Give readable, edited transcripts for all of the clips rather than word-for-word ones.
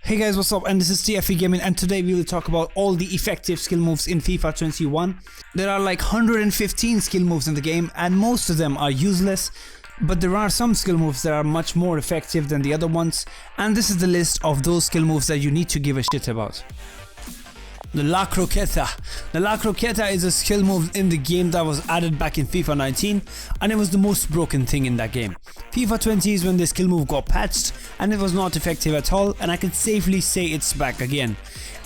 Hey guys, what's up? And this is TFE Gaming, and today we will talk about all the effective skill moves in FIFA 21. There are like 115 skill moves in the game, and most of them are useless, but there are some skill moves that are much more effective than the other ones, and this is the list of those skill moves that you need to give a shit about. The La Croqueta. The La Croqueta is a skill move in the game that was added back in FIFA 19, and it was the most broken thing in that game. FIFA 20 is when the skill move got patched and it was not effective at all, and I can safely say it's back again.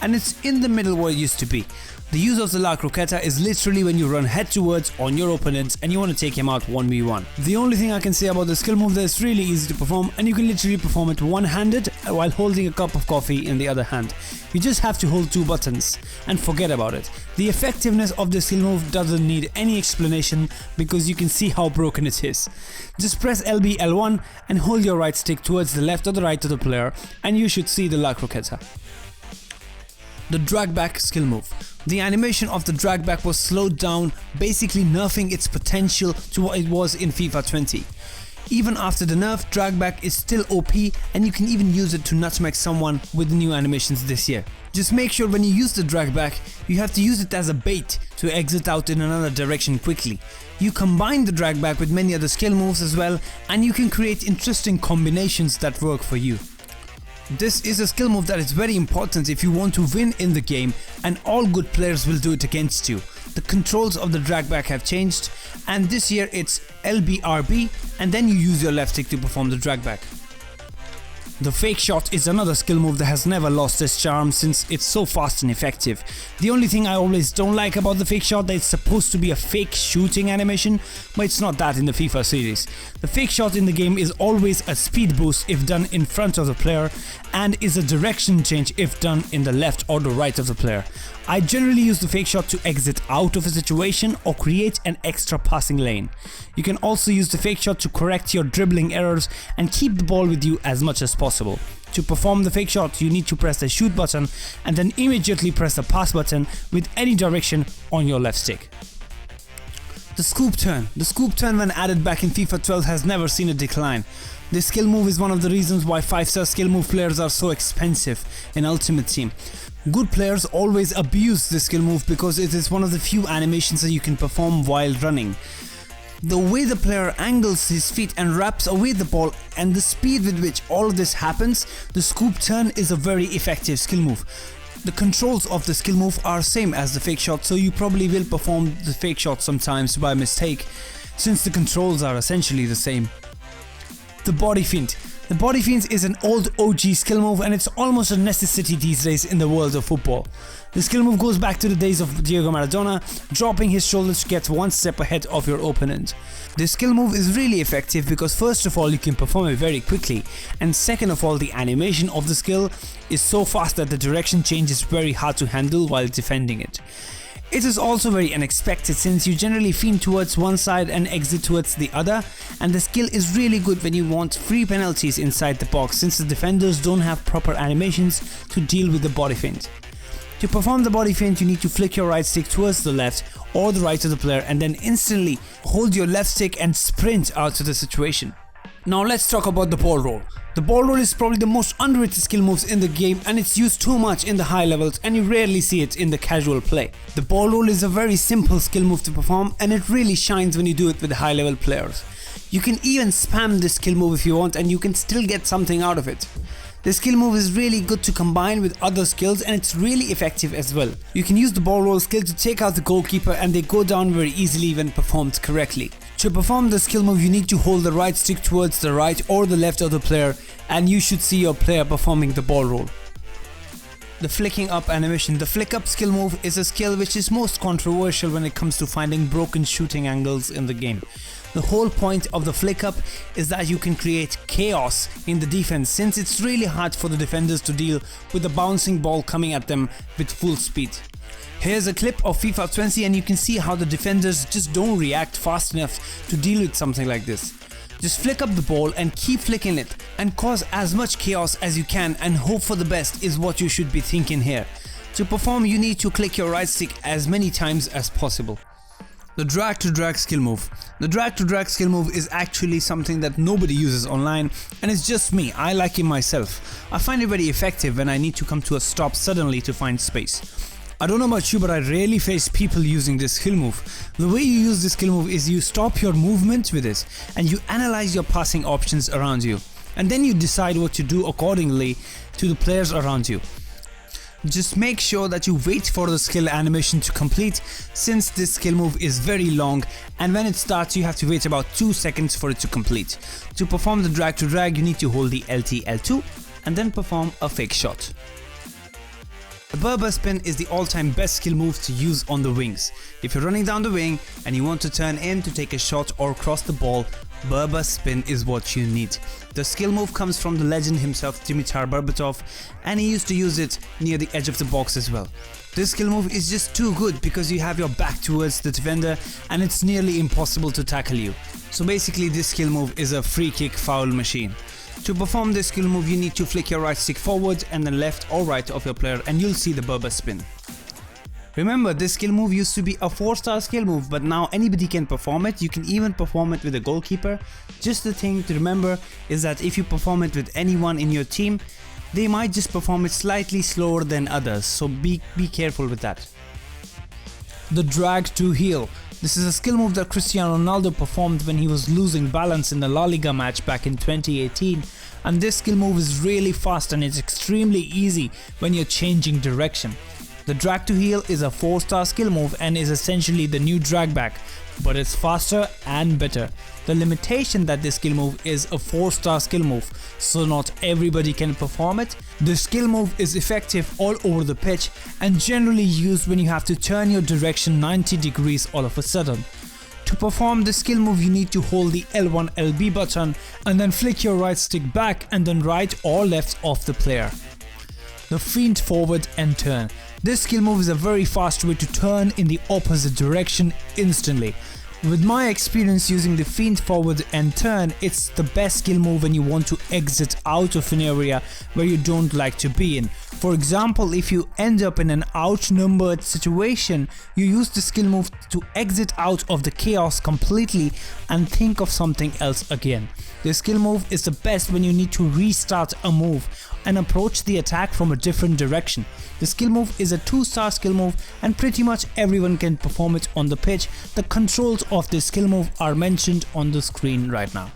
And it's in the middle where it used to be. The use of the La Croqueta is literally when you run head towards on your opponent and you want to take him out 1v1. The only thing I can say about the skill move that it's really easy to perform, and you can literally perform it one-handed while holding a cup of coffee in the other hand. You just have to hold two buttons and forget about it. The effectiveness of the skill move doesn't need any explanation because you can see how broken it is. Just press LB L1 and hold your right stick towards the left or the right of the player and you should see the La Croqueta. The drag back skill move. The animation of the drag back was slowed down, basically nerfing its potential to what it was in FIFA 20. Even after the nerf, drag back is still OP, and you can even use it to nutmeg someone with the new animations this year. Just make sure when you use the drag back, you have to use it as a bait to exit out in another direction quickly. You combine the drag back with many other skill moves as well, and you can create interesting combinations that work for you. This is a skill move that is very important if you want to win in the game, and all good players will do it against you. The controls of the drag back have changed, and this year it's LBRB, and then you use your left stick to perform the drag back. The fake shot is another skill move that has never lost its charm since it's so fast and effective. The only thing I always don't like about the fake shot that it's supposed to be a fake shooting animation, but it's not that in the FIFA series. The fake shot in the game is always a speed boost if done in front of the player, and is a direction change if done in the left or the right of the player. I generally use the fake shot to exit out of a situation or create an extra passing lane. You can also use the fake shot to correct your dribbling errors and keep the ball with you as much as possible. To perform the fake shot, you need to press the shoot button and then immediately press the pass button with any direction on your left stick. The scoop turn. The scoop turn, when added back in FIFA 12, has never seen a decline. This skill move is one of the reasons why 5-star skill move players are so expensive in Ultimate Team. Good players always abuse this skill move because it is one of the few animations that you can perform while running. The way the player angles his feet and wraps away the ball, and the speed with which all of this happens, the scoop turn is a very effective skill move. The controls of the skill move are same as the fake shot, so you probably will perform the fake shot sometimes by mistake, since the controls are essentially the same. The body feint. The body feint is an old OG skill move, and it's almost a necessity these days in the world of football. The skill move goes back to the days of Diego Maradona, dropping his shoulders to get one step ahead of your opponent. This skill move is really effective because first of all you can perform it very quickly, and second of all the animation of the skill is so fast that the direction change is very hard to handle while defending it. It is also very unexpected since you generally feint towards one side and exit towards the other, and the skill is really good when you want free penalties inside the box since the defenders don't have proper animations to deal with the body feint. To perform the body feint, you need to flick your right stick towards the left or the right of the player and then instantly hold your left stick and sprint out of the situation. Now let's talk about the ball roll. The ball roll is probably the most underrated skill moves in the game, and it's used too much in the high levels and you rarely see it in the casual play. The ball roll is a very simple skill move to perform, and it really shines when you do it with the high level players. You can even spam this skill move if you want, and you can still get something out of it. This skill move is really good to combine with other skills, and it's really effective as well. You can use the ball roll skill to take out the goalkeeper, and they go down very easily when performed correctly. To perform the skill move, you need to hold the right stick towards the right or the left of the player, and you should see your player performing the ball roll. The flicking up animation. The flick up skill move is a skill which is most controversial when it comes to finding broken shooting angles in the game. The whole point of the flick up is that you can create chaos in the defense, since it's really hard for the defenders to deal with the bouncing ball coming at them with full speed. Here's a clip of FIFA 20 and you can see how the defenders just don't react fast enough to deal with something like this. Just flick up the ball and keep flicking it and cause as much chaos as you can, and hope for the best is what you should be thinking here. To perform, you need to click your right stick as many times as possible. The drag to drag skill move. The drag to drag skill move is actually something that nobody uses online, and it's just me. I like it myself. I find it very effective when I need to come to a stop suddenly to find space. I don't know about you, but I rarely face people using this skill move. The way you use this skill move is you stop your movement with it and you analyze your passing options around you, and then you decide what to do accordingly to the players around you. Just make sure that you wait for the skill animation to complete, since this skill move is very long, and when it starts you have to wait about 2 seconds for it to complete. To perform the drag to drag, you need to hold the LT L2 and then perform a fake shot. The Berber spin is the all-time best skill move to use on the wings. If you're running down the wing and you want to turn in to take a shot or cross the ball, Berber spin is what you need. The skill move comes from the legend himself, Dimitar Berbatov, and he used to use it near the edge of the box as well. This skill move is just too good because you have your back towards the defender and it's nearly impossible to tackle you. So basically this skill move is a free kick foul machine. To perform this skill move, you need to flick your right stick forward and then left or right of your player and you'll see the Berber spin. Remember, this skill move used to be a 4-star skill move, but now anybody can perform it. You can even perform it with a goalkeeper. Just the thing to remember is that if you perform it with anyone in your team, they might just perform it slightly slower than others, so be careful with that. The drag to heel. This is a skill move that Cristiano Ronaldo performed when he was losing balance in the La Liga match back in 2018, and this skill move is really fast and it's extremely easy when you're changing direction. The drag to heel is a 4-star skill move and is essentially the new drag back, but it's faster and better. The limitation that this skill move is a 4-star skill move, so not everybody can perform it. The skill move is effective all over the pitch and generally used when you have to turn your direction 90 degrees all of a sudden. To perform this skill move, you need to hold the L1 LB button and then flick your right stick back and then right or left of the player. The feint forward and turn. This skill move is a very fast way to turn in the opposite direction instantly. With my experience using the feint forward and turn, it's the best skill move when you want to exit out of an area where you don't like to be in. For example, if you end up in an outnumbered situation, you use the skill move to exit out of the chaos completely and think of something else again. The skill move is the best when you need to restart a move and approach the attack from a different direction. The skill move is a 2-star skill move and pretty much everyone can perform it on the pitch. The controls of this skill move are mentioned on the screen right now.